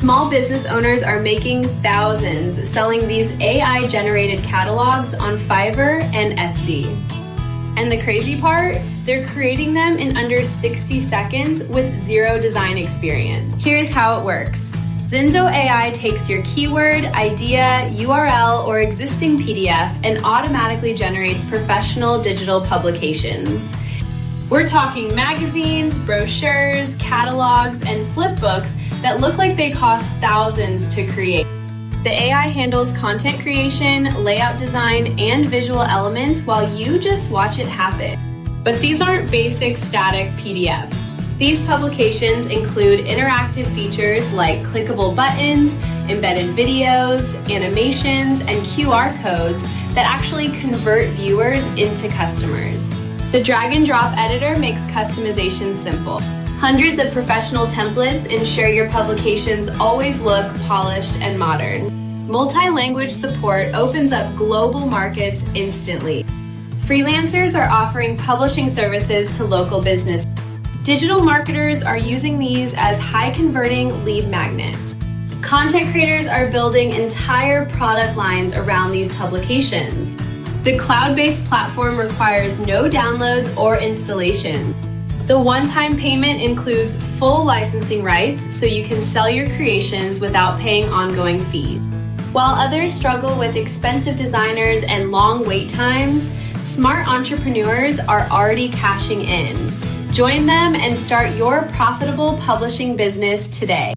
Small business owners are making thousands selling these AI-generated catalogs on Fiverr and Etsy. And the crazy part? They're creating them in under 60 seconds with zero design experience. Here's how it works. Zynzo AI takes your keyword, idea, URL, or existing PDF and automatically generates professional digital publications. We're talking magazines, brochures, catalogs, and flip books that look like they cost thousands to create. The AI handles content creation, layout design, and visual elements while you just watch it happen. But these aren't basic static PDF. These publications include interactive features like clickable buttons, embedded videos, animations, and QR codes that actually convert viewers into customers. The drag and drop editor makes customization simple. Hundreds of professional templates ensure your publications always look polished and modern. Multi-language support opens up global markets instantly. Freelancers are offering publishing services to local businesses. Digital marketers are using these as high-converting lead magnets. Content creators are building entire product lines around these publications. The cloud-based platform requires no downloads or installation. The one-time payment includes full licensing rights, so you can sell your creations without paying ongoing fees. While others struggle with expensive designers and long wait times, smart entrepreneurs are already cashing in. Join them and start your profitable publishing business today.